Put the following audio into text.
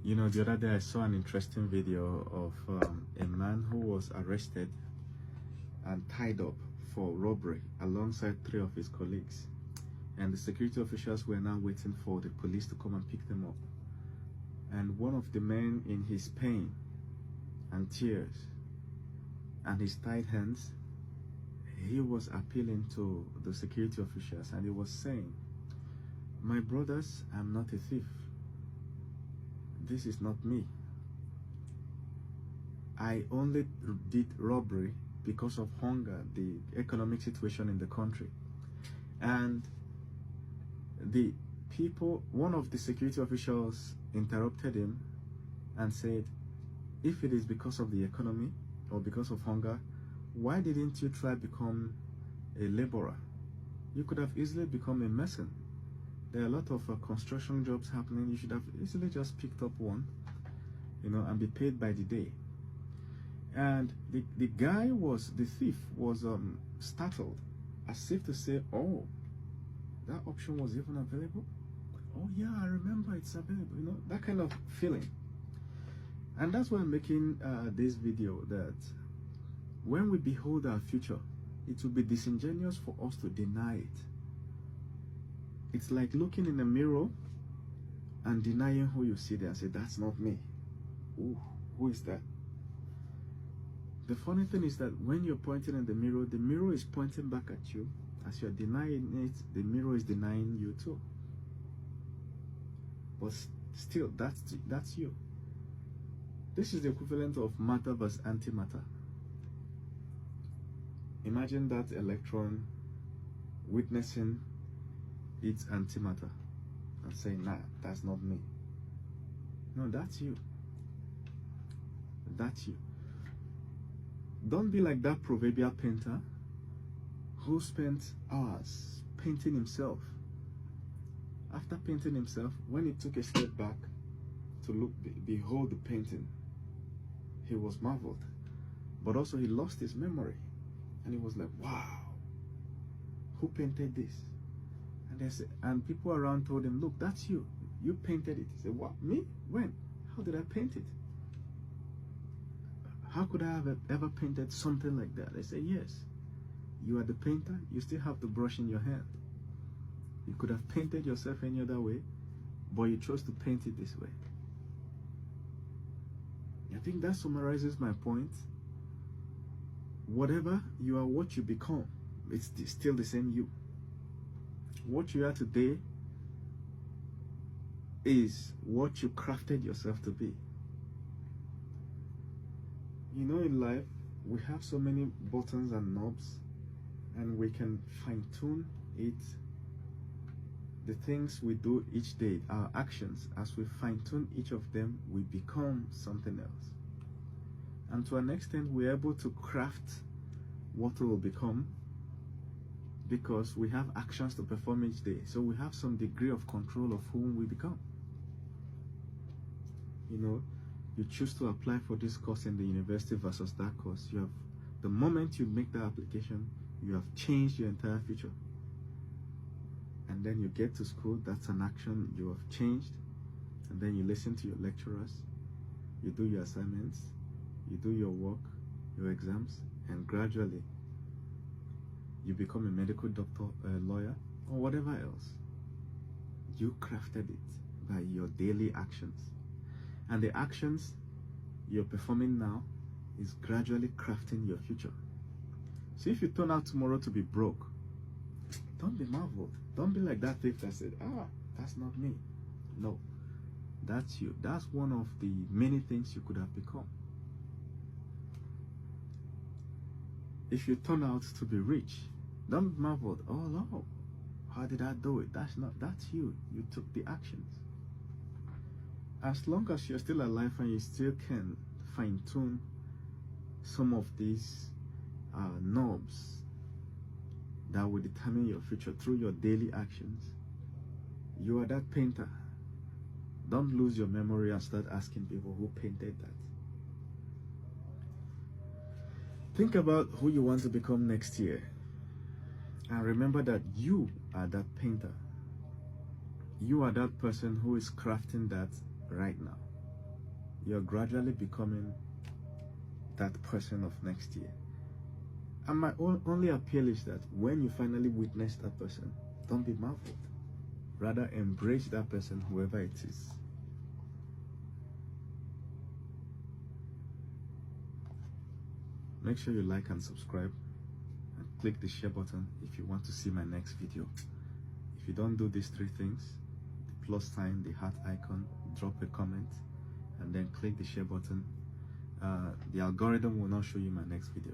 You know, the other day I saw an interesting video of a man who was arrested and tied up for robbery alongside 3 of his colleagues. And the security officials were now waiting for the police to come and pick them up. And one of the men, in his pain and tears and his tied hands, he was appealing to the security officials, and he was saying, "My brothers, I'm not a thief. This is not me. I only did robbery because of hunger, the economic situation in the country." And the people, one of the security officials interrupted him and said, "If it is because of the economy or because of hunger, why didn't you try become a laborer? You could have easily become a mason. There are a lot of construction jobs happening. You should have easily just picked up one, you know, and be paid by the day." And the guy was, the thief was startled, as if to say, "Oh, that option was even available? Oh yeah, I remember it's available," you know, that kind of feeling. And that's why I'm making this video, that when we behold our future, it will be disingenuous for us to deny it. It's like looking in a mirror and denying who you see there and say, "That's not me." Ooh, who is that? The funny thing is that when you're pointing in the mirror is pointing back at you. As you're denying it, the mirror is denying you too. But still, that's you. This is the equivalent of matter versus antimatter. Imagine that electron witnessing its antimatter and saying, "Nah, that's not me." No, that's you. That's you. Don't be like that proverbial painter who spent hours painting himself. After painting himself, when he took a step back to behold the painting, he was marveled. But also he lost his memory. And he was like, "Wow, who painted this?" And people around told him, "Look, that's you. You painted it." He said, "What? Me? When? How did I paint it? How could I have ever painted something like that?" They say, "Yes, you are the painter. You still have the brush in your hand. You could have painted yourself any other way, but you chose to paint it this way." I think that summarizes my point. Whatever you are, what you become, it's still the same you. What you are today is what you crafted yourself to be. You know, in life, we have so many buttons and knobs, and we can fine-tune it. The things we do each day, our actions, as we fine-tune each of them, we become something else. And to an extent, we're able to craft what we will become because we have actions to perform each day. So we have some degree of control of whom we become. You know, you choose to apply for this course in the university versus that course. You have, the moment you make that application, you have changed your entire future. And then you get to school, that's an action you have changed. And then you listen to your lecturers, you do your assignments, you do your work, your exams, and gradually you become a medical doctor, a lawyer, or whatever else. You crafted it by your daily actions. And the actions you're performing now is gradually crafting your future. So if you turn out tomorrow to be broke, don't be marveled. Don't be like that thief that said, "Ah, that's not me." No, that's you. That's one of the many things you could have become. If you turn out to be rich, don't be marveled. "Oh no, how did I do it?" That's you. You took the actions. As long as you're still alive and you still can fine-tune some of these knobs that will determine your future through your daily actions, you are that painter. Don't lose your memory and start asking people who painted that. Think about who you want to become next year, and remember that you are that painter. You are that person who is crafting that right now. you're gradually becoming that person of next year. And my only appeal is that when you finally witness that person, don't be marveled. Rather, embrace that person, whoever it is. Make sure you like and subscribe, and click the share button if you want to see my next video. If you don't do these three things, the plus sign, the heart icon, drop a comment, and then click the share button, the algorithm will not show you my next video.